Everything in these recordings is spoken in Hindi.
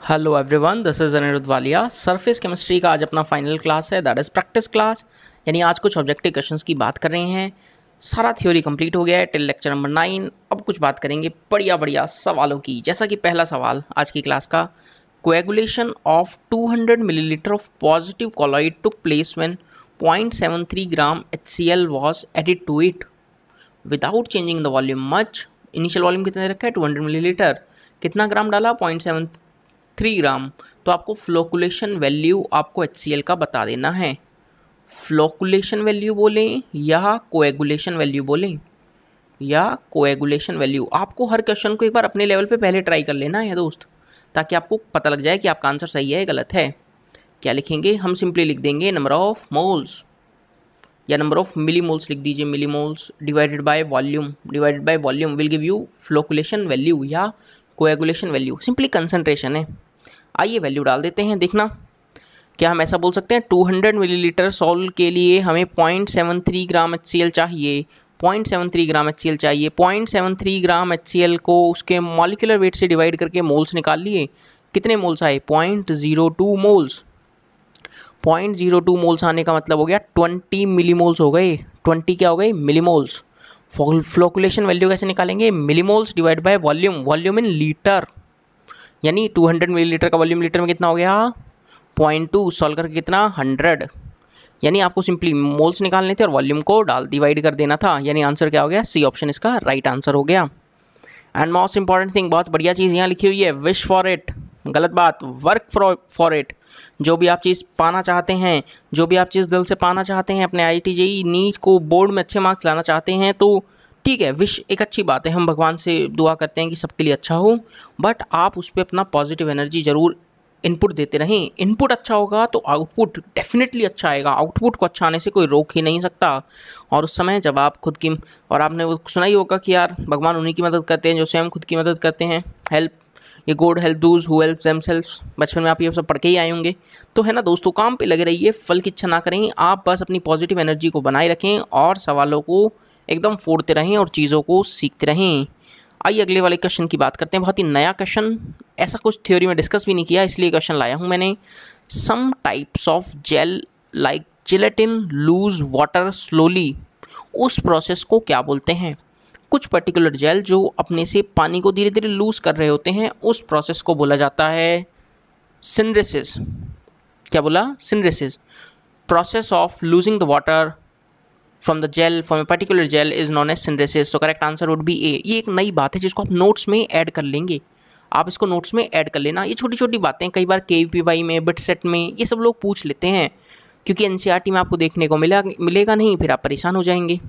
Hello everyone, this is Anirudh Walia. Surface chemistry का आज अपना फाइनल क्लास है, दैट इज़ प्रैक्टिस क्लास। यानी आज कुछ ऑब्जेक्टिव क्वेश्चंस की बात कर रहे हैं। सारा थ्योरी कंप्लीट हो गया है टिल लेक्चर नंबर 9। अब कुछ बात करेंगे बढ़िया बढ़िया सवालों की। जैसा कि पहला सवाल आज की क्लास का, coagulation of 200 millilitre of positive colloid took place when 0.73 gram HCl was added to it without changing the volume much. Initial volume कितने रखा है? 200 मिलीलीटर। कितना ग्राम डाला? 0.73 ग्राम। तो आपको फ्लोकुलेशन वैल्यू आपको HCl का बता देना है। फ्लोकुलेशन वैल्यू बोलें या कोएगुलेशन वैल्यू बोलें, या कोएगुलेशन वैल्यू। आपको हर क्वेश्चन को एक बार अपने लेवल पे पहले ट्राई कर लेना है दोस्त, ताकि आपको पता लग जाए कि आपका आंसर सही है गलत है। क्या लिखेंगे? हम सिंपली लिख देंगे नंबर ऑफ मोल्स या नंबर ऑफ मिली मोल्स लिख दीजिए। Milli moles divided by volume will give you flocculation value या कोएगुलेशन वैल्यू। सिंपली कंसंट्रेशन है। आइए वैल्यू डाल देते हैं। देखना, क्या हम ऐसा बोल सकते हैं 200 मिलीलीटर सॉल्ट के लिए हमें 0.73 ग्राम HCl चाहिए। 0.73 ग्राम HCl चाहिए। 0.73 ग्राम HCl को उसके मॉलिक्यूलर वेट से डिवाइड करके मोल्स निकाल लिए। कितने मोल्स आए? 0.02 मोल्स। 0.02 मोल्स आने का मतलब हो गया 20 मिलीमोल्स हो गए। 20 क्या हो गए? मिलीमोल्स। फ्लोकुलेशन वैल्यू कैसे निकालेंगे? Millimoles divide by volume, volume in litre. यानी 200 मिलीलीटर का वॉल्यूम लीटर में कितना हो गया? 0.2। सॉल्व करके कितना? 100। यानी आपको सिंपली मोल्स निकालने थे और वॉल्यूम को डिवाइड कर देना था। यानी आंसर क्या हो गया? सी ऑप्शन इसका राइट आंसर हो गया। एंड मोस्ट इंपॉर्टेंट थिंग, बहुत बढ़िया चीज़ यहाँ लिखी हुई है, विश फॉर इट। गलत बात, वर्क फॉर इट। जो भी आप चीज़ पाना चाहते हैं, जो भी आप चीज़ दिल से पाना चाहते हैं, अपने IIT JEE नीट को बोर्ड में अच्छे मार्क्स लाना चाहते हैं, तो ठीक है, विश एक अच्छी बात है। हम भगवान से दुआ करते हैं कि सबके लिए अच्छा हो, बट आप उस पर अपना पॉजिटिव एनर्जी ज़रूर इनपुट देते रहें। इनपुट अच्छा होगा तो आउटपुट डेफिनेटली अच्छा आएगा। आउटपुट को अच्छा आने से कोई रोक ही नहीं सकता। और उस समय जब आप खुद की, और आपने वो सुना ही होगा कि यार भगवान उन्हीं की मदद करते हैं जो स्वयं खुद की मदद करते हैं। हेल्प ये God help those who help themselves. बचपन में आप ये सब पढ़ के ही आए होंगे। तो है ना दोस्तों, काम पे लगे रहिए, फल की इच्छा ना करें। आप बस अपनी पॉजिटिव एनर्जी को बनाए रखें और सवालों को एकदम फोड़ते रहें और चीज़ों को सीखते रहें। आइए अगले वाले क्वेश्चन की बात करते हैं। बहुत ही नया क्वेश्चन, ऐसा कुछ थ्योरी में डिस्कस भी नहीं किया, इसलिए क्वेश्चन लाया हूँ मैंने। Some types of gel like gelatin lose water slowly, उस प्रोसेस को क्या बोलते हैं? कुछ पर्टिकुलर जेल जो अपने से पानी को धीरे धीरे लूज कर रहे होते हैं, उस प्रोसेस को बोला जाता है सिंथेसिस। क्या बोला? Synthesis. Process of losing the water from the gel from a particular gel is known as synthesis. तो correct answer would be a. ये एक नई बात है जिसको आप नोट्स में ऐड कर लेंगे। आप इसको नोट्स में ऐड कर लेना। ये छोटी छोटी बातें कई बार KVPY में, बिट सेट में ये सब लोग पूछ लेते हैं, क्योंकि NCERT में आपको देखने को मिलेगा नहीं, फिर आप परेशान हो जाएंगे।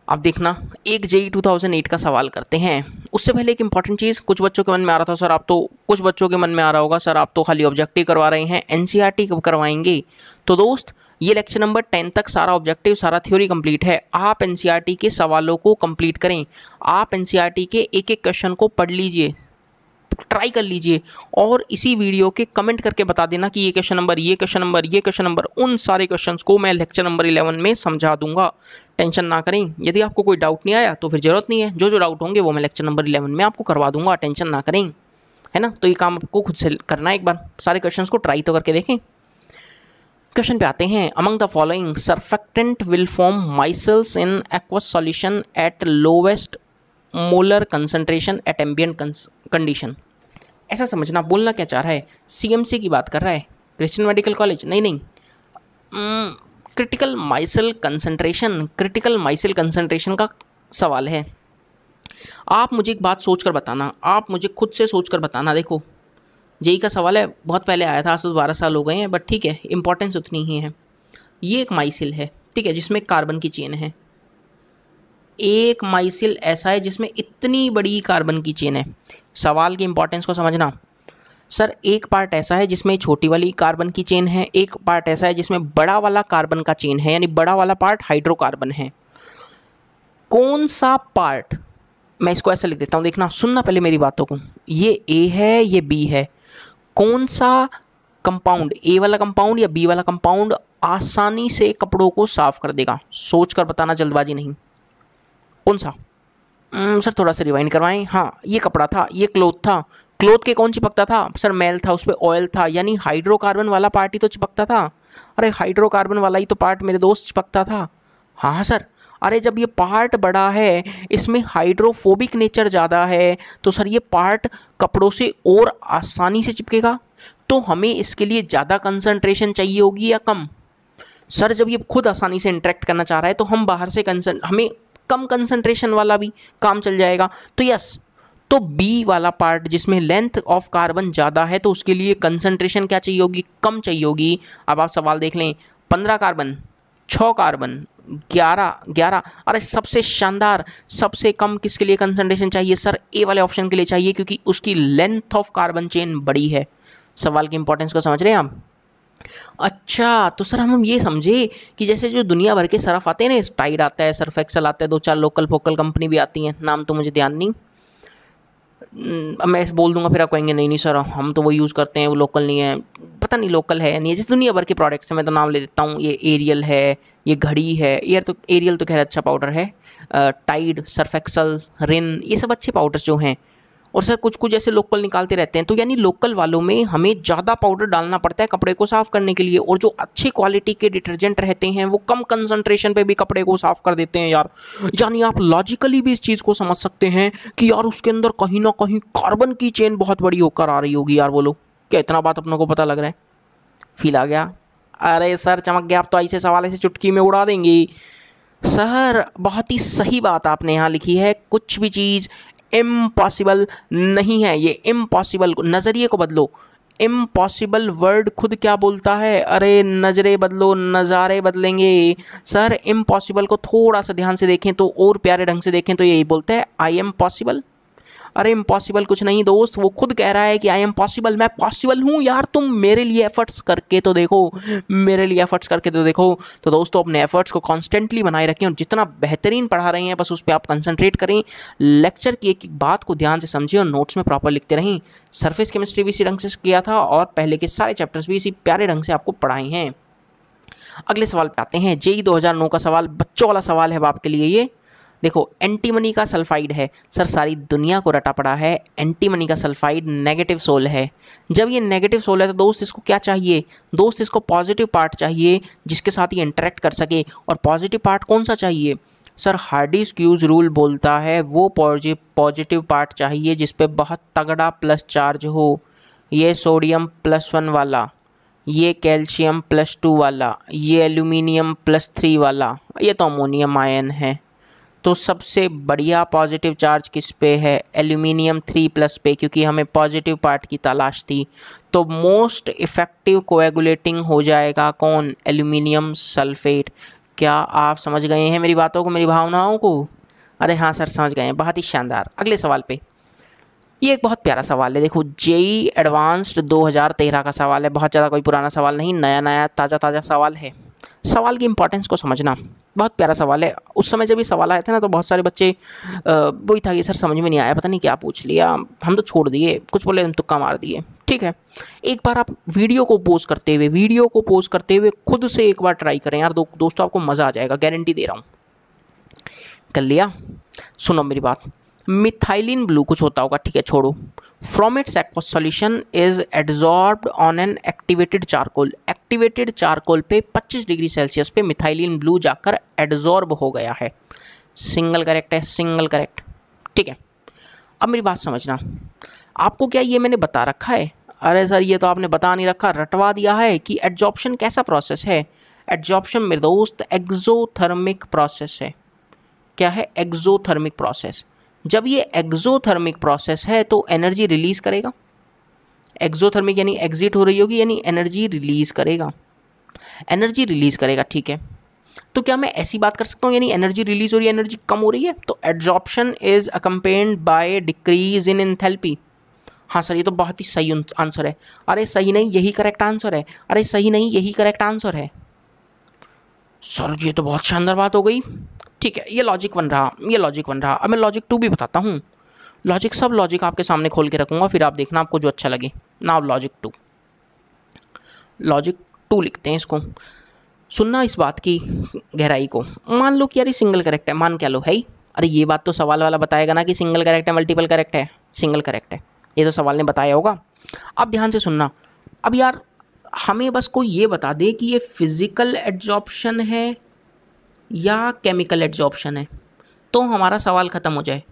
अब देखना, एक JEE 2008 का सवाल करते हैं। उससे पहले एक इंपॉर्टेंट चीज़, कुछ बच्चों के मन में आ रहा था सर आप तो, कुछ बच्चों के मन में आ रहा होगा सर आप तो खाली ऑब्जेक्टिव करवा रहे हैं, NCERT कब करवाएंगे? तो दोस्त, ये लेक्चर नंबर 10 तक सारा ऑब्जेक्टिव, सारा थ्योरी कंप्लीट है। आप NCERT के सवालों को कंप्लीट करें। आप NCERT के एक एक क्वेश्चन को पढ़ लीजिए, ट्राई कर लीजिए, और इसी वीडियो के कमेंट करके बता देना कि ये क्वेश्चन नंबर, ये क्वेश्चन नंबर, ये क्वेश्चन नंबर। उन सारे क्वेश्चंस को मैं लेक्चर नंबर 11 में समझा दूंगा। टेंशन ना करें। यदि आपको कोई डाउट नहीं आया तो फिर ज़रूरत नहीं है, जो जो डाउट होंगे वो मैं लेक्चर नंबर 11 में आपको करवा दूंगा। टेंशन ना करें, है ना। तो ये काम आपको खुद से करना है। एक बार सारे क्वेश्चंस को ट्राई तो करके देखें। क्वेश्चन पे आते हैं। Among the following surfactant will form micelles in aqueous solution at lowest molar concentration at ambient condition. ऐसा समझना, बोलना क्या चाह रहा है? CMC की बात कर रहा है, क्रिश्चियन मेडिकल कॉलेज? नहीं, critical myself concentration, critical myself concentration का सवाल है। आप मुझे एक बात सोच कर बताना, आप मुझे खुद से सोच कर बताना। देखो, JEE का सवाल है, बहुत पहले आया था, आज तो 12 साल हो गए हैं, बट ठीक है, इंपॉर्टेंस उतनी ही है। ये एक माइसिल है, ठीक है, जिसमें कार्बन की चेन है। एक माइसिल ऐसा है जिसमें इतनी बड़ी कार्बन की चेन है। सवाल की इंपॉर्टेंस को समझना। सर, एक पार्ट ऐसा है जिसमें छोटी वाली कार्बन की चेन है, एक पार्ट ऐसा है जिसमें बड़ा वाला कार्बन का चेन है, यानी बड़ा वाला पार्ट हाइड्रोकार्बन है। कौन सा पार्ट, मैं इसको ऐसा लिख देता हूँ, देखना, सुनना पहले मेरी बातों को। ये A है, ये B है। कौन सा कंपाउंड, A वाला कंपाउंड या B वाला कंपाउंड आसानी से कपड़ों को साफ कर देगा? सोच कर बताना, जल्दबाजी नहीं। कौन सा? सर थोड़ा सा रिवाइंड करवाएं। हाँ, ये कपड़ा था, ये क्लोथ था। क्लोथ के कौन चिपकता था सर? मेल था, उस पर ऑयल था, यानी हाइड्रोकार्बन वाला पार्ट ही तो चिपकता था। अरे हाइड्रोकार्बन वाला ही तो पार्ट मेरे दोस्त चिपकता था। हाँ सर। अरे जब ये पार्ट बड़ा है, इसमें हाइड्रोफोबिक नेचर ज़्यादा है, तो सर ये पार्ट कपड़ों से और आसानी से चिपकेगा। तो हमें इसके लिए ज़्यादा कंसंट्रेशन चाहिए होगी या कम? सर जब ये खुद आसानी से इंटरेक्ट करना चाह रहा है तो हम बाहर से हमें कम कंसंट्रेशन वाला भी काम चल जाएगा। तो यस, तो बी वाला पार्ट जिसमें लेंथ ऑफ कार्बन ज़्यादा है तो उसके लिए कंसंट्रेशन क्या चाहिए होगी? कम चाहिए होगी। अब आप सवाल देख लें, 15 कार्बन, 6 कार्बन, 11। अरे सबसे शानदार, सबसे कम किसके लिए कंसंट्रेशन चाहिए सर? ए वाले ऑप्शन के लिए चाहिए, क्योंकि उसकी लेंथ ऑफ कार्बन चेन बड़ी है। सवाल की इंपॉर्टेंस को समझ रहे हैं आप? अच्छा, तो सर हम ये समझे कि जैसे जो दुनिया भर के सर्फ आते हैं ना, टाइड आता है, सर्फ एक्सल आता है, 2-4 लोकल फोकल कंपनी भी आती हैं, नाम तो मुझे ध्यान नहीं। अब मैं ऐसे बोल दूंगा फिर आप कहेंगे नहीं नहीं सर हम तो वो यूज़ करते हैं, वो लोकल नहीं है। पता नहीं लोकल है या नहीं है, जिस दुनिया भर के प्रोडक्ट्स हैं मैं तो नाम ले देता हूँ। ये एरियल है, ये घड़ी है, एरियल तो खैर अच्छा पाउडर है, टाइड, सर्फ एक्सल, रिन, ये सब अच्छे पाउडर्स जो हैं। और सर कुछ कुछ ऐसे लोकल निकालते रहते हैं, तो यानी लोकल वालों में हमें ज़्यादा पाउडर डालना पड़ता है कपड़े को साफ़ करने के लिए। और जो अच्छी क्वालिटी के डिटर्जेंट रहते हैं वो कम कंसंट्रेशन पे भी कपड़े को साफ़ कर देते हैं यार। यानी आप लॉजिकली भी इस चीज़ को समझ सकते हैं कि यार उसके अंदर कहीं ना कहीं कार्बन की चेन बहुत बड़ी होकर आ रही होगी यार। बोलो क्या इतना बात अपनों को पता लग रहा है? फील आ गया? अरे सर चमक गया, आप तो ऐसे सवाल ऐसे चुटकी में उड़ा देंगे। सर बहुत ही सही बात आपने यहाँ लिखी है, कुछ भी चीज़ इम्पॉसिबल नहीं है। ये इम्पॉसिबल, नज़रिए को बदलो। इम्पॉसिबल वर्ड खुद क्या बोलता है? अरे नज़रें बदलो, नज़ारे बदलेंगे। सर इम्पॉसिबल को थोड़ा सा ध्यान से देखें तो, और प्यारे ढंग से देखें तो यही बोलता है आई एम पॉसिबल। अरे इम्पॉसिबल कुछ नहीं दोस्त, वो खुद कह रहा है कि आई एम पॉसिबल, मैं पॉसिबल हूँ यार, तुम मेरे लिए एफर्ट्स करके तो देखो, मेरे लिए एफर्ट्स करके तो देखो। तो दोस्तों अपने एफर्ट्स को कॉन्स्टेंटली बनाए रखें और जितना बेहतरीन पढ़ा रहे हैं बस उस पर आप कंसंट्रेट करें। लेक्चर की एक एक बात को ध्यान से समझें और नोट्स में प्रॉपर लिखते रहें। सरफेस केमिस्ट्री भी इसी ढंग से किया था और पहले के सारे चैप्टर्स भी इसी प्यारे ढंग से आपको पढ़ाए हैं। अगले सवाल पे आते हैं। जेई 2009 का सवाल, बच्चों वाला सवाल है आपके लिए ये। देखो एंटीमनी का सल्फाइड है, सर सारी दुनिया को रटा पड़ा है, एंटीमनी का सल्फाइड नेगेटिव सोल है। जब ये नेगेटिव सोल है तो दोस्त इसको क्या चाहिए? दोस्त इसको पॉजिटिव पार्ट चाहिए जिसके साथ ये इंटरेक्ट कर सके। और पॉजिटिव पार्ट कौन सा चाहिए? सर हार्डी-स्क्यूज रूल बोलता है वो पॉजिटिव पार्ट चाहिए जिस पे बहुत तगड़ा प्लस चार्ज हो। ये सोडियम +1 वाला, ये कैल्शियम +2 वाला, ये एल्यूमिनियम +3 वाला, ये तो अमोनियम आयन है। तो सबसे बढ़िया पॉजिटिव चार्ज किस पे है? एल्यूमिनियम 3+ पे, क्योंकि हमें पॉजिटिव पार्ट की तलाश थी। तो मोस्ट इफ़ेक्टिव कोएगुलेटिंग हो जाएगा कौन? Aluminium sulphate. क्या आप समझ गए हैं मेरी बातों को, मेरी भावनाओं को? अरे हाँ सर समझ गए हैं, बहुत ही शानदार। अगले सवाल पे, ये एक बहुत प्यारा सवाल है। देखो जेई एडवांस्ड 2013 का सवाल है, बहुत ज़्यादा कोई पुराना सवाल नहीं, नया नया ताज़ा ताज़ा सवाल है। सवाल की इंपॉर्टेंस को समझना, बहुत प्यारा सवाल है। उस समय जब ये सवाल आया था ना तो बहुत सारे बच्चे वही था कि सर समझ में नहीं आया, पता नहीं क्या पूछ लिया, हम तो छोड़ दिए, कुछ बोले हम तुक्का मार दिए। ठीक है, एक बार आप वीडियो को पोज करते हुए खुद से एक बार ट्राई करें यार दोस्तों, आपको मज़ा आ जाएगा, गारंटी दे रहा हूँ। कर लिया? सुनो मेरी बात, मिथाइलिन ब्लू कुछ होता होगा, ठीक है छोड़ो। From its aqueous solution is adsorbed on an activated charcoal. Activated charcoal पे 25 डिग्री सेल्सियस पे मिथाइलिन ब्लू जाकर एड्जॉर्ब हो गया है। सिंगल करेक्ट है, सिंगल करेक्ट। ठीक है, अब मेरी बात समझना, आपको क्या ये मैंने बता रखा है? अरे सर ये तो आपने बता नहीं रखा, रटवा दिया है कि एड्जॉर्प्शन कैसा प्रोसेस है। एड्जॉर्प्शन मेरे दोस्त एक्सोथर्मिक प्रोसेस है। क्या है? Exothermic process. जब ये एक्सोथर्मिक प्रोसेस है तो एनर्जी रिलीज़ करेगा। एक्सोथर्मिक यानी एग्जिट हो रही होगी, यानी एनर्जी रिलीज़ करेगा, एनर्जी रिलीज़ करेगा। ठीक है, तो क्या मैं ऐसी बात कर सकता हूँ यानी एनर्जी रिलीज़ हो रही है, एनर्जी कम हो रही है? तो adsorption is accompanied by decrease in enthalpy. हाँ सर ये तो बहुत ही सही आंसर है। अरे सही नहीं, यही करेक्ट आंसर है। अरे सही नहीं, यही करेक्ट आंसर है। सर ये तो बहुत शानदार बात हो गई। ठीक है, ये लॉजिक बन रहा। अब मैं लॉजिक 2 भी बताता हूँ। सब लॉजिक आपके सामने खोल के रखूँगा, फिर आप देखना आपको जो अच्छा लगे ना। अब लॉजिक 2 लिखते हैं इसको। सुनना इस बात की गहराई को। मान लो कि यार ये सिंगल करेक्ट है, मान क्या लो है ही। अरे ये बात तो सवाल वाला बताएगा ना कि सिंगल करेक्ट है, मल्टीपल करेक्ट है। सिंगल करेक्ट है। ये तो सवाल ने बताया होगा। अब ध्यान से सुनना। अब यार हमें बस कोई ये बता दे कि ये फिजिकल एड्जॉर्प्शन है या केमिकल एड्जॉर्प्शन है, तो हमारा सवाल ख़त्म हो जाए।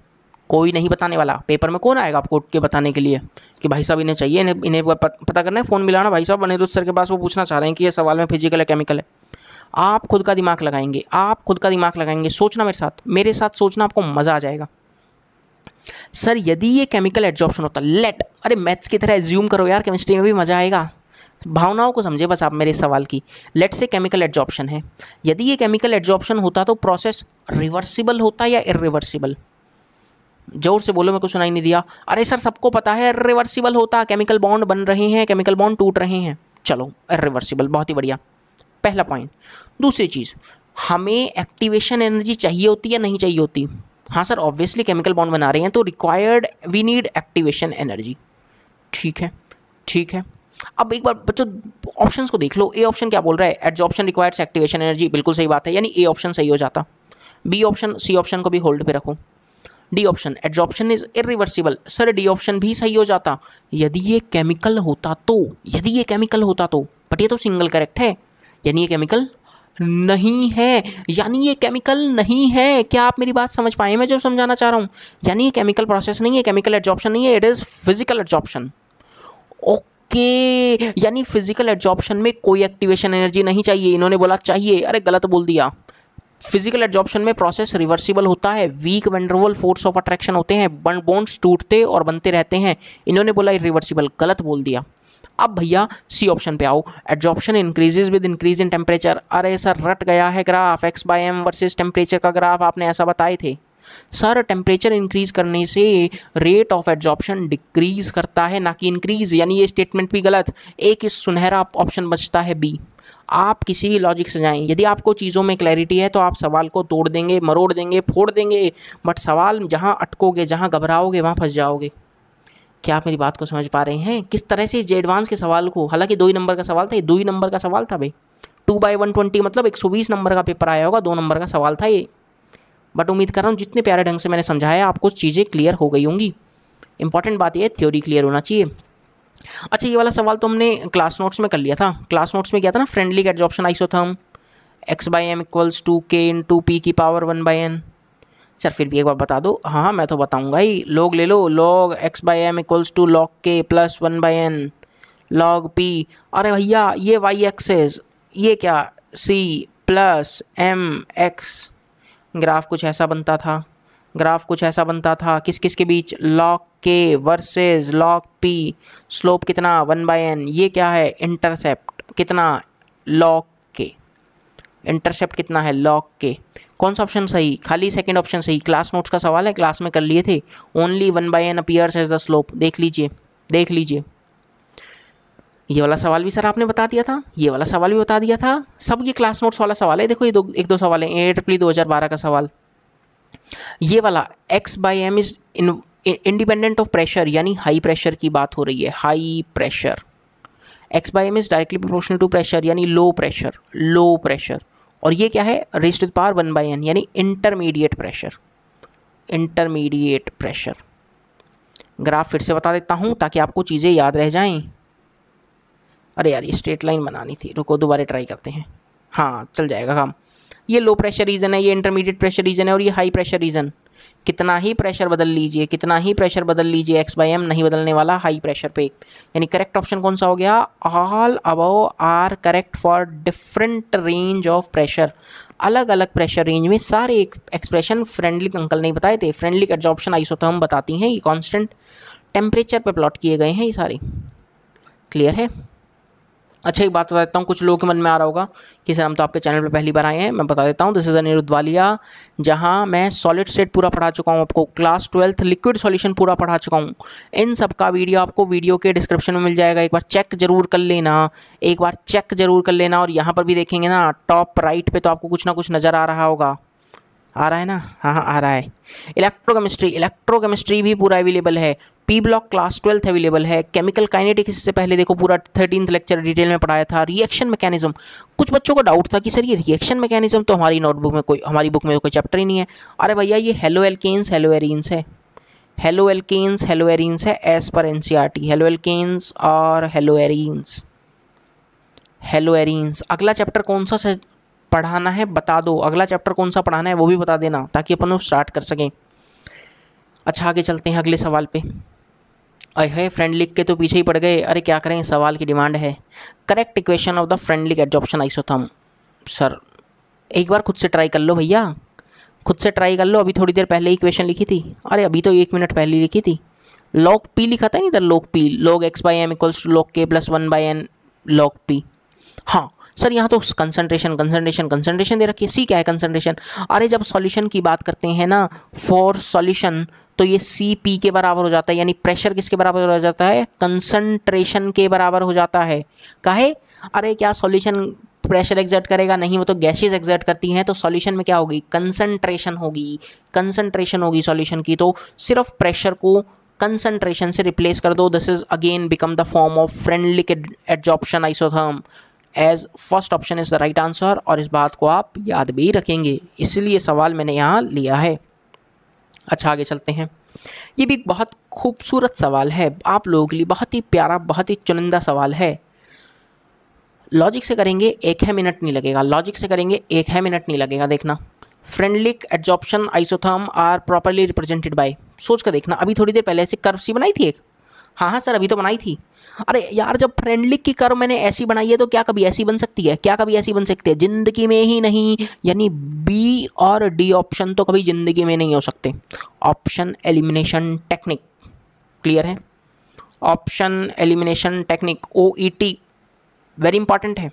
कोई नहीं बताने वाला। पेपर में कौन आएगा आपको उठ के बताने के लिए कि भाई साहब इन्हें चाहिए, इन्हें पता करना है, फ़ोन मिलाना भाई साहब अनिरुद्ध सर के पास, वो पूछना चाह रहे हैं कि ये सवाल में फिजिकल है केमिकल है। आप खुद का दिमाग लगाएंगे, आप खुद का दिमाग लगाएंगे, सोचना मेरे साथ सोचना, आपको मज़ा आ जाएगा। सर यदि ये केमिकल एड्जॉर्प्शन होता, अरे मैथ्स की तरह एज्यूम करो यार, केमिस्ट्री में भी मज़ा आएगा। भावनाओं को समझे बस आप मेरे सवाल की। लेट से केमिकल एड्जॉर्प्शन है, यदि ये केमिकल एड्जॉर्प्शन होता तो प्रोसेस रिवर्सिबल होता या इरिवर्सिबल? जोर से बोलो, मेरे को सुनाई नहीं दिया। अरे सर सबको पता है रिवर्सिबल होता, केमिकल बॉन्ड बन रहे हैं, केमिकल बॉन्ड टूट रहे हैं। चलो रिवर्सिबल, बहुत ही बढ़िया, पहला पॉइंट। दूसरी चीज़, हमें एक्टिवेशन एनर्जी चाहिए होती या नहीं चाहिए होती? हाँ सर ऑब्वियसली केमिकल बॉन्ड बना रहे हैं तो required, we need activation energy. ठीक है, ठीक है। अब एक बार बच्चों ऑप्शंस को देख लो। ए ऑप्शन क्या बोल रहा है? एड्जॉर्प्शन रिक्वायर्स एक्टिवेशन एनर्जी, बिल्कुल सही बात है, यानी ए ऑप्शन सही हो जाता। बी ऑप्शन, सी ऑप्शन को भी होल्ड पे रखो। D option, adsorption is irreversible, sir D option भी सही हो जाता यदि ये केमिकल होता तो, यदि ये केमिकल होता तो। बट ये तो सिंगल करेक्ट है, यानी ये केमिकल नहीं है, यानी ये केमिकल नहीं है। क्या आप मेरी बात समझ पाए मैं जो समझाना चाह रहा हूँ? यानी ये केमिकल प्रोसेस नहीं है, केमिकल एड्जॉर्प्शन नहीं है, it is physical adsorption. Okay, यानी फिजिकल एड्जॉर्प्शन में कोई एक्टिवेशन एनर्जी नहीं चाहिए। इन्होंने बोला चाहिए, अरे गलत बोल दिया। फिजिकल एड्जॉर्प्शन में प्रोसेस रिवर्सिबल होता है, weak van force of attraction होते हैं, बॉन्ड्स टूटते और बनते रहते हैं। इन्होंने बोला इरिवर्सिबल, गलत बोल दिया। अब भैया सी ऑप्शन पे आओ, adsorption increases with increase in temperature. अरे सर रट गया है ग्राफ, x/m वर्सेस टेम्परेचर का ग्राफ आपने ऐसा बताए थे। सर टेम्परेचर इंक्रीज करने से रेट ऑफ एड्जॉर्प्शन डिक्रीज करता है, ना कि इंक्रीज, यानी ये स्टेटमेंट भी गलत। एक इस सुनहरा ऑप्शन बचता है बी। आप किसी भी लॉजिक से जाएं, यदि आपको चीज़ों में क्लैरिटी है तो आप सवाल को तोड़ देंगे, मरोड़ देंगे, फोड़ देंगे, बट सवाल जहाँ अटकोगे, जहाँ घबराओगे, वहाँ फंस जाओगे। क्या आप मेरी बात को समझ पा रहे हैं? किस तरह से इस एडवांस के सवाल को, हालांकि 2 ही नंबर का सवाल था, ये 2 ही नंबर का सवाल था भाई। 2/120 मतलब 120 नंबर का पेपर आया होगा, 2 नंबर का सवाल था ये। बट उम्मीद कर रहा हूँ जितने प्यारे ढंग से मैंने समझाया आपको चीज़ें क्लियर हो गई होंगी। इंपॉर्टेंट बात यह है थ्योरी क्लियर होना चाहिए। अच्छा ये वाला सवाल तो हमने क्लास नोट्स में कर लिया था। क्लास नोट्स में क्या था ना, friendly adsorption isotherm x/m = k × p की पावर 1/n। सर फिर भी एक बार बता दो। हाँ मैं तो बताऊंगा ही, log ले लो, log x/m = log k + 1/n log p। अरे भैया ये y एक्सेस, ये क्या c + mx। ग्राफ कुछ ऐसा बनता था, ग्राफ कुछ ऐसा बनता था, किस किस के बीच, log k versus log p। Slope कितना, 1/n। ये क्या है, इंटरसेप्ट कितना, log k। इंटरसेप्ट कितना है, log k। कौन सा ऑप्शन सही? खाली सेकंड ऑप्शन सही। क्लास नोट्स का सवाल है, क्लास में कर लिए थे। Only 1/n appears as the slope. देख लीजिए, देख लीजिए। ये वाला सवाल भी सर आपने बता दिया था, ये वाला सवाल भी बता दिया था। सब ये क्लास नोट्स वाला सवाल है। देखो ये एक दो सवाल है, AAAA 2012 का सवाल। ये वाला x/m is independent of pressure, यानी हाई प्रेशर की बात हो रही है, high pressure. x/m is directly proportional to pressure, यानी लो प्रेशर, लो प्रेशर। और ये क्या है, raised to the power 1/n, यानी intermediate pressure, intermediate pressure. Graph फिर से बता देता हूँ ताकि आपको चीज़ें याद रह जाएं। अरे यार ये स्ट्रेट लाइन बनानी थी, रुको दोबारा ट्राई करते हैं। हाँ चल जाएगा काम। ये लो प्रेशर रीजन है, ये इंटरमीडिएट प्रेशर रीजन है, और ये हाई प्रेशर रीजन। कितना ही प्रेशर बदल लीजिए, कितना ही प्रेशर बदल लीजिए, x/m नहीं बदलने वाला हाई प्रेशर पे। यानी करेक्ट ऑप्शन कौन सा हो गया, all above are correct for different range of pressure. अलग अलग प्रेशर रेंज में सारे एक एक्सप्रेशन फ्रेंडली अंकल नहीं बताए थे, फ्रेंडली एड्जॉर्प्शन आइसोथर्म बताती हैं, ये कांस्टेंट टेम्परेचर पे प्लॉट किए गए हैं ये सारे। क्लियर है? अच्छा एक बात बता देता हूँ, कुछ लोगों के मन में आ रहा होगा कि सर हम तो आपके चैनल पे पहली बार आए हैं। मैं बता देता हूँ, दिस इज़ अनिरुद्ध वालिया, जहाँ मैं सॉलिड स्टेट पूरा पढ़ा चुका हूँ आपको, क्लास 12th लिक्विड सॉल्यूशन पूरा पढ़ा चुका हूँ। इन सब का वीडियो आपको वीडियो के डिस्क्रिप्शन में मिल जाएगा, एक बार चेक जरूर कर लेना, एक बार चेक जरूर कर लेना। और यहाँ पर भी देखेंगे ना टॉप राइट पे तो आपको कुछ ना कुछ नज़र आ रहा होगा, आ रहा है ना, हाँ हाँ आ रहा है। इलेक्ट्रोकेमिस्ट्री, इलेक्ट्रोकेमिस्ट्री भी पूरा अवेलेबल है, P block class 12th available है। केमिकल काइनेटिक्स इससे पहले देखो पूरा 13th लेक्चर डिटेल में पढ़ाया था। रिएक्शन मैकेनिज्म, कुछ बच्चों को डाउट था कि सर ये रिएक्शन मैकेनिज्म तो हमारी नोटबुक में कोई, हमारी बुक में कोई चैप्टर ही नहीं है। अरे भैया ये हेलो एल्केन्स हेलो एरीन्स है, हेलो एल्केन्स, हेलो एरीन्स है as per NCERT, halo alkanes और हेलो एरीन्स, हेलो एरीन्स। अगला चैप्टर कौन सा से पढ़ाना है बता दो, अगला चैप्टर कौन सा पढ़ाना है वो भी बता देना ताकि अपन लोग स्टार्ट कर सकें। अच्छा आगे चलते हैं अगले सवाल पे। अरे फ्रेंड लिख के तो पीछे ही पड़ गए, अरे क्या करें सवाल की डिमांड है। Correct equation of the friendly adsorption isotherm. Sir एक बार खुद से ट्राई कर लो भैया, खुद से ट्राई कर लो। अभी थोड़ी देर पहले ही इक्वेशन लिखी थी, अरे अभी तो 1 मिनट पहले लिखी थी। लॉग पी लिखा था नहीं था, log P, log X by M equals to log K plus 1/n log P. हाँ सर यहाँ तो कंसंट्रेशन कंसंट्रेशन कंसंट्रेशन दे रखी है। सी क्या है कंसंट्रेशन? अरे जब सॉल्यूशन की बात करते हैं ना फॉर सॉल्यूशन तो ये सी पी के बराबर हो जाता है, यानी प्रेशर किसके बराबर हो जाता है? कंसंट्रेशन के बराबर हो जाता है। काहे? अरे क्या सॉल्यूशन प्रेशर एग्जर्ट करेगा? नहीं, वो तो गैसेस एग्जर्ट करती हैं। तो सॉल्यूशन में क्या होगी? कंसंट्रेशन होगी, कंसंट्रेशन होगी सॉल्यूशन की। तो सिर्फ प्रेशर को कंसंट्रेशन से रिप्लेस कर दो। This is again become the form of friendly adsorption isotherm as first option is the right answer. और इस बात को आप याद भी रखेंगे, इसलिए सवाल मैंने यहाँ लिया है। अच्छा आगे चलते हैं। ये भी बहुत खूबसूरत सवाल है आप लोगों के लिए, बहुत ही प्यारा, बहुत ही चुनिंदा सवाल है। लॉजिक से करेंगे 1 मिनट नहीं लगेगा, लॉजिक से करेंगे 1 मिनट नहीं लगेगा। देखना, friendly adsorption isotherm are properly represented by. सोच कर देखना, अभी थोड़ी देर पहले ऐसी कर्व सी बनाई थी एक। हाँ सर अभी तो बनाई थी। अरे यार जब फ्रेंडली की कर्व मैंने ऐसी बनाई है तो क्या कभी ऐसी बन सकती है? क्या कभी ऐसी बन सकती है? जिंदगी में ही नहीं। यानी बी और डी ऑप्शन तो कभी जिंदगी में नहीं हो सकते। ऑप्शन एलिमिनेशन टेक्निक, क्लियर है? Option elimination technique OET very important है।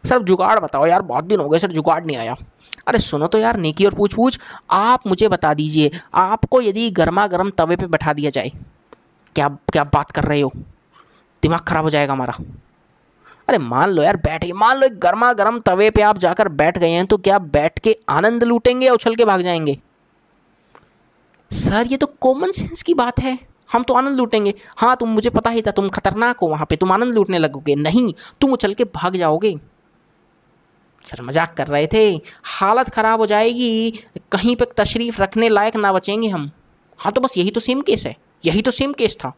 सर जुगाड़ बताओ यार, बहुत दिन हो गए सर जुगाड़ नहीं आया। अरे सुनो तो यार, नेकी और पूछ पूछ। आप मुझे बता दीजिए, आपको यदि गर्मा गर्म तवे पे बैठा दिया जाए, क्या क्या बात कर रहे हो? दिमाग खराब हो जाएगा हमारा। अरे मान लो यार बैठे, मान लो एक गर्मा गर्म तवे पे आप जाकर बैठ गए हैं, तो क्या बैठ के आनंद लूटेंगे या उछल के भाग जाएंगे? सर ये तो कॉमन सेंस की बात है, हम तो आनंद लूटेंगे। हाँ तुम, मुझे पता ही था तुम खतरनाक हो, वहाँ पे तुम आनंद लूटने लगोगे। नहीं, तुम उछल के भाग जाओगे। सर मजाक कर रहे थे, हालत ख़राब हो जाएगी, कहीं पे तशरीफ़ रखने लायक ना बचेंगे हम। हाँ तो बस यही तो सेम केस है, यही तो सेम केस था।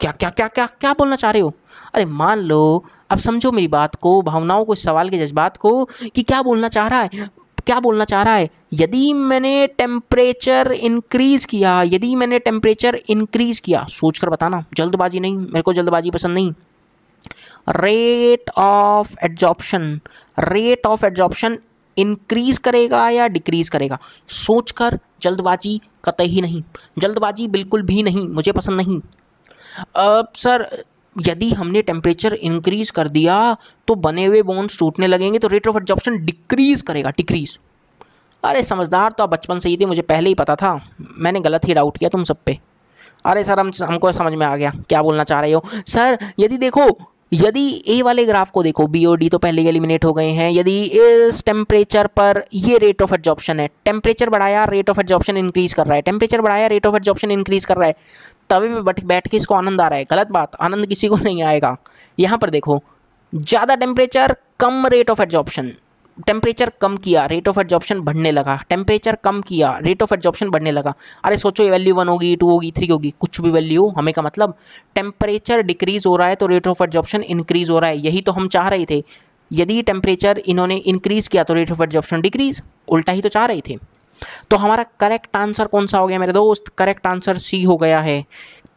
क्या क्या क्या क्या क्या बोलना चाह रहे हो? अरे मान लो, अब समझो मेरी बात को, भावनाओं को, इस सवाल के जज्बात को, कि क्या बोलना चाह रहा है, क्या बोलना चाह रहा है। यदि मैंने टेम्परेचर इंक्रीज़ किया, यदि मैंने टेम्परेचर इंक्रीज़ किया, सोच कर बताना, जल्दबाजी नहीं, मेरे को जल्दबाजी पसंद नहीं। Rate of adsorption, rate of adsorption increase करेगा या डिक्रीज़ करेगा? सोचकर, जल्दबाजी कतई नहीं, जल्दबाजी बिल्कुल भी नहीं, मुझे पसंद नहीं। सर यदि हमने टेम्परेचर इंक्रीज़ कर दिया तो बने हुए बोन्स टूटने लगेंगे, तो रेट ऑफ एडजॉर्प्शन डिक्रीज़ करेगा, डिक्रीज़। अरे समझदार तो आप बचपन से ही थे, मुझे पहले ही पता था, मैंने गलत ही डाउट किया तुम सब पे। अरे सर हमको समझ में आ गया क्या बोलना चाह रहे हो। सर यदि देखो, यदि ए वाले ग्राफ को देखो, बी और डी तो पहले ही एलिमिनेट हो गए हैं। यदि इस टेम्परेचर पर ये रेट ऑफ एडजॉर्प्शन है, टेम्परेचर बढ़ाया रेट ऑफ एडजॉर्प्शन इंक्रीज़ कर रहा है, टेम्परेचर बढ़ाया रेट ऑफ एडजॉर्प्शन इंक्रीज़ कर रहा है, तवे पे बैठ के इसको आनंद आ रहा है। गलत बात, आनंद किसी को नहीं आएगा। यहाँ पर देखो, ज़्यादा टेम्परेचर कम रेट ऑफ एडजॉर्प्शन, टेम्परेचर कम किया रेट ऑफ एडजॉर्प्शन बढ़ने लगा, टेम्परेचर कम किया रेट ऑफ एडजॉर्प्शन बढ़ने लगा। अरे सोचो ये वैल्यू 1 होगी, 2 होगी, 3 होगी, कुछ भी वैल्यू हमें का मतलब टेम्परेचर डिक्रीज़ हो रहा है तो रेट ऑफ एडजॉर्प्शन इंक्रीज़ हो रहा है। यही तो हम चाह रहे थे। यदि टेम्परेचर इन्होंने इंक्रीज़ किया तो रेट ऑफ एडजॉर्प्शन डिक्रीज़, उल्टा ही तो चाह रहे थे। तो हमारा करेक्ट आंसर कौन सा हो गया मेरे दोस्त? करेक्ट आंसर सी हो गया है।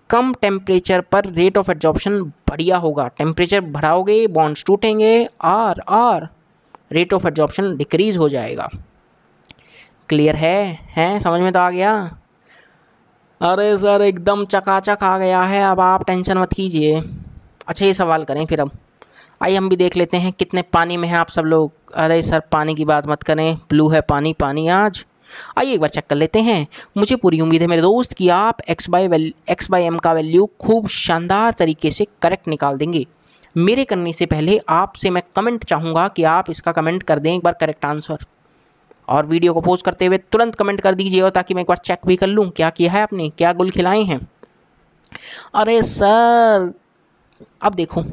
कम टेम्परेचर पर रेट ऑफ एडजॉर्प्शन बढ़िया होगा। टेम्परेचर बढ़ाओगे बॉन्ड्स टूटेंगे और रेट ऑफ एडजॉर्प्शन डिक्रीज़ हो जाएगा। क्लियर है? समझ में तो आ गया? अरे सर एकदम चकाचक आ गया है, अब आप टेंशन मत कीजिए। अच्छा ये सवाल करें फिर, अब आइए हम भी देख लेते हैं कितने पानी में हैं आप सब लोग। अरे सर पानी की बात मत करें, ब्लू है पानी, पानी आज। आइए एक बार चेक कर लेते हैं। मुझे पूरी उम्मीद है मेरे दोस्त कि आप एक्स बाई एम का वैल्यू खूब शानदार तरीके से करेक्ट निकाल देंगे। मेरे करने से पहले आपसे मैं कमेंट चाहूँगा कि आप इसका कमेंट कर दें एक बार करेक्ट आंसर, और वीडियो को पोस्ट करते हुए तुरंत कमेंट कर दीजिए, और ताकि मैं एक बार चेक भी कर लूँ क्या किया है आपने, क्या गुल खिलाए हैं। अरे सर अब देखो,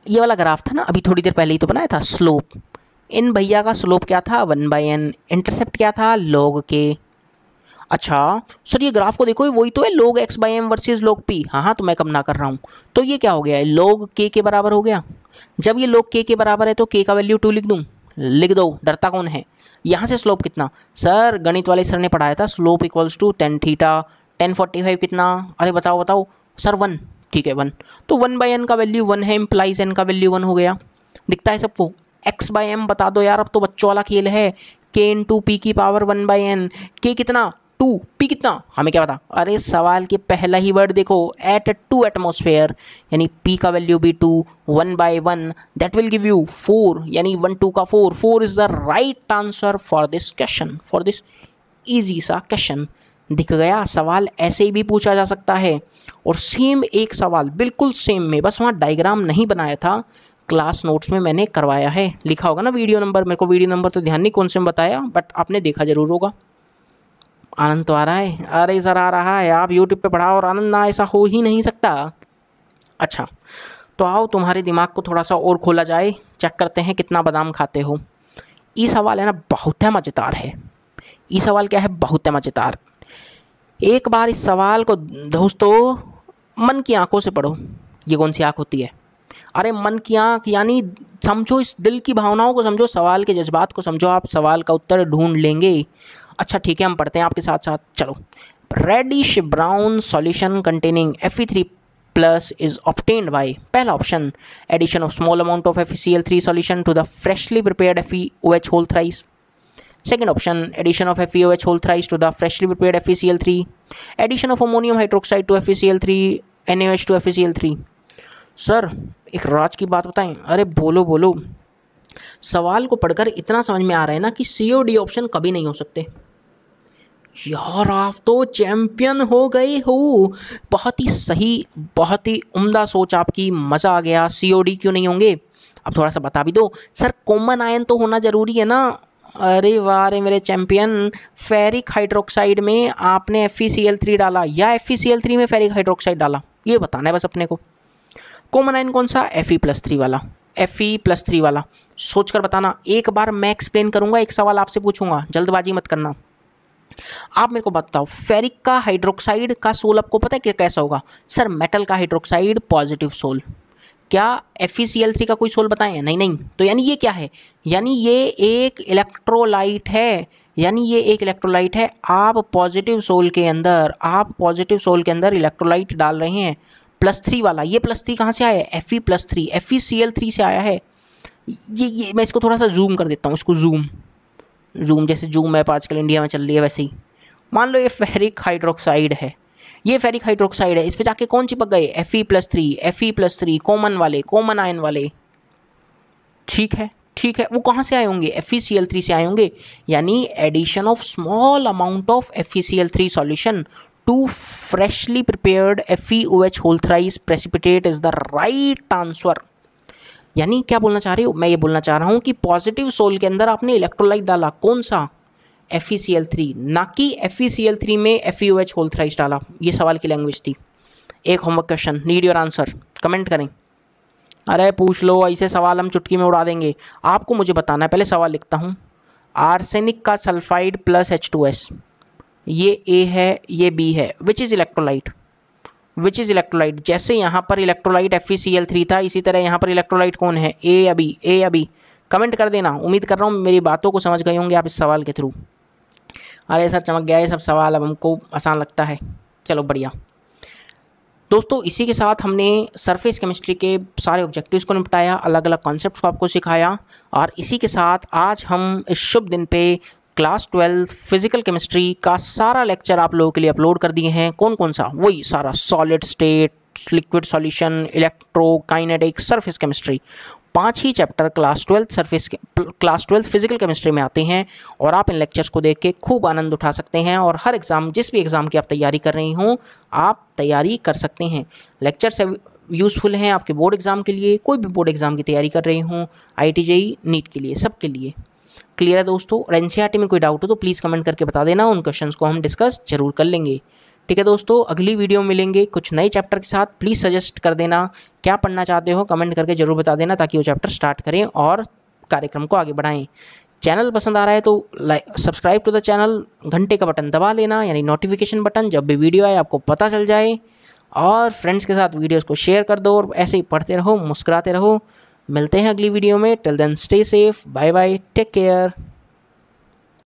ये वाला ग्राफ था ना, अभी थोड़ी देर पहले ही तो बनाया था, स्लोप। इन भैया का स्लोप क्या था? 1/n। इंटरसेप्ट क्या था? log के। अच्छा सर ये ग्राफ को देखो, वही तो है log x by M versus log p। हाँ हाँ, तो मैं कम ना कर रहा हूँ। तो ये क्या हो गया है, log k के बराबर हो गया। जब ये log k के बराबर है तो k का वैल्यू 2 लिख दूँ, लिख दो, डरता कौन है। यहाँ से स्लोप कितना, सर गणित वाले सर ने पढ़ाया था, slope equals to tan theta. 1045 कितना, अरे बताओ बताओ सर 1। ठीक है 1, तो 1 बाई एन का वैल्यू 1 है, इम्प्लाइज एन का वैल्यू 1 हो गया। दिखता है सबको। x बाई एम बता दो यार, अब तो बच्चों वाला खेल है। k इंटू पी की पावर 1 बाई एन। k कितना 2, p कितना हमें क्या पता। अरे सवाल के पहला ही वर्ड देखो, एट 2 एटमोसफेयर, यानी p का वैल्यू भी 2, 1 by 1 that will give you 4, यानी 1 2 का 4। 4 is the right answer for this question, for this easy सा क्वेश्चन। दिख गया, सवाल ऐसे ही भी पूछा जा सकता है। और सेम एक सवाल बिल्कुल सेम में, बस वहाँ डायग्राम नहीं बनाया था, क्लास नोट्स में मैंने करवाया है। लिखा होगा ना वीडियो नंबर, मेरे को वीडियो नंबर तो ध्यान नहीं कौन से में बताया, बट आपने देखा जरूर होगा। आनंद तो आ रहा है, अरे सर आ रहा है, आप यूट्यूब पे पढ़ाओ और आनंद ना, ऐसा हो ही नहीं सकता। अच्छा तो आओ तुम्हारे दिमाग को थोड़ा सा और खोला जाए, चेक करते हैं कितना बादाम खाते हो। ये सवाल है ना बहुत है मज़ेदार है। ये सवाल क्या है, बहुत है मज़ेदार। एक बार इस सवाल को दोस्तों मन की आंखों से पढ़ो। ये कौन सी आंख होती है, अरे मन की आंख, यानी समझो, इस दिल की भावनाओं को समझो, सवाल के जज्बात को समझो, आप सवाल का उत्तर ढूंढ लेंगे। अच्छा ठीक है, हम पढ़ते हैं आपके साथ साथ, चलो। Reddish brown solution containing Fe3 plus is obtained by, पहला option addition of small amount of FeCl3 solution to the freshly prepared FeOH whole thrice. Second option, addition of FeOH whole thrice to the freshly prepared FeCl3. Addition of ammonium hydroxide to FeCl3, NaOH to FeCl3. Sir एक राज की बात बताएं, अरे बोलो बोलो। सवाल को पढ़कर इतना समझ में आ रहा है ना कि COD ऑप्शन कभी नहीं हो सकते। यार आप तो चैंपियन हो गए हो, बहुत ही सही, बहुत ही उम्दा सोच आपकी, मज़ा आ गया। COD क्यों नहीं होंगे, अब थोड़ा सा बता भी दो। सर कॉमन आयन तो होना ज़रूरी है ना। अरे वाह रे मेरे चैंपियन, फेरिक हाइड्रोक्साइड में आपने FeCl3 डाला या FeCl3 में फेरिक हाइड्रोक्साइड डाला, ये बताना है बस अपने को। कॉमन आयन कौन सा, Fe+3 वाला, Fe+3 वाला, सोचकर बताना। एक बार मैं एक्सप्लेन करूंगा, एक सवाल आपसे पूछूंगा, जल्दबाजी मत करना। आप मेरे को बताओ, फेरिक का हाइड्रोक्साइड का सोल आपको पता है कि कैसा होगा। सर मेटल का हाइड्रोक्साइड पॉजिटिव सोल। क्या FeCl3 का कोई सोल बताएं, नहीं नहीं। तो यानी ये क्या है, यानी ये एक इलेक्ट्रोलाइट है, यानी ये एक इलेक्ट्रोलाइट है। आप पॉजिटिव सोल के अंदर, आप पॉजिटिव सोल के अंदर इलेक्ट्रोलाइट डाल रहे हैं, +3 वाला। ये +3 कहाँ से आया है, Fe+3, FeCl3 से आया है। ये मैं इसको थोड़ा सा जूम कर देता हूँ, इसको जूम जैसे जूम ऐप आजकल इंडिया में चल रही है वैसे ही। मान लो ये फेरिक हाइड्रोक्साइड है, ये फेरिक हाइड्रोक्साइड है, इस पे जाके कौन चिपक गए, Fe+3 कॉमन वाले, कॉमन आयन वाले। ठीक है ठीक है, वो कहाँ से आए होंगे, FeCl3 से आए होंगे। यानी addition of small amount of FeCl3 solution to freshly prepared FeOH whole thrice precipitate is the right answer. यानी क्या बोलना चाह रही हूँ, मैं ये बोलना चाह रहा हूँ कि पॉजिटिव सोल के अंदर आपने इलेक्ट्रोलाइट डाला, कौन सा, FeCl3, ना कि FeCl3 में FeOH होल थ्राइस डाला। ये सवाल की लैंग्वेज थी। एक homework question, need your answer, comment करें। अरे पूछ लो, ऐसे सवाल हम चुटकी में उड़ा देंगे। आपको मुझे बताना है, पहले सवाल लिखता हूँ। आर्सेनिक का सल्फाइड प्लस H2S, ये A है, ये B है, which is electrolyte, which is electrolyte. जैसे यहाँ पर इलेक्ट्रोलाइट FeCl3 था, इसी तरह यहाँ पर इलेक्ट्रोलाइट कौन है, A या B, A या B। कमेंट कर देना। उम्मीद कर रहा हूँ मेरी बातों को समझ गए होंगे आप इस सवाल के थ्रू। अरे सर चमक गया ये सब सवाल, अब हमको आसान लगता है। चलो बढ़िया दोस्तों, इसी के साथ हमने सरफेस केमिस्ट्री के सारे ऑब्जेक्टिव्स को निपटाया, अलग अलग कॉन्सेप्ट्स को आपको सिखाया। और इसी के साथ आज हम इस शुभ दिन पे क्लास 12 फिजिकल केमिस्ट्री का सारा लेक्चर आप लोगों के लिए अपलोड कर दिए हैं। कौन कौन सा, वही सारा, solid state, liquid solution, electro kinetic, surface chemistry, 5 ही चैप्टर क्लास 12 फिजिकल केमिस्ट्री में आते हैं। और आप इन लेक्चर्स को देख के खूब आनंद उठा सकते हैं और हर एग्ज़ाम, जिस भी एग्ज़ाम की आप तैयारी कर रही हों, आप तैयारी कर सकते हैं। लेक्चर्स यूज़फुल हैं आपके बोर्ड एग्ज़ाम के लिए, कोई भी बोर्ड एग्ज़ाम की तैयारी कर रही हूँ, IIT JEE नीट के लिए, सबके लिए। क्लियर है दोस्तों। और NCERT में कोई डाउट हो तो प्लीज़ कमेंट करके बता देना, उन क्वेश्चंस को हम डिस्कस जरूर कर लेंगे। ठीक है दोस्तों, अगली वीडियो में मिलेंगे कुछ नए चैप्टर के साथ। प्लीज़ सजेस्ट कर देना क्या पढ़ना चाहते हो, कमेंट करके जरूर बता देना, ताकि वो चैप्टर स्टार्ट करें और कार्यक्रम को आगे बढ़ाएं। चैनल पसंद आ रहा है तो like subscribe to the channel, घंटे का बटन दबा लेना, यानी नोटिफिकेशन बटन, जब भी वीडियो आए आपको पता चल जाए। और फ्रेंड्स के साथ वीडियोस को शेयर कर दो और ऐसे ही पढ़ते रहो, मुस्कुराते रहो। मिलते हैं अगली वीडियो में। Till then stay safe, bye bye, take care.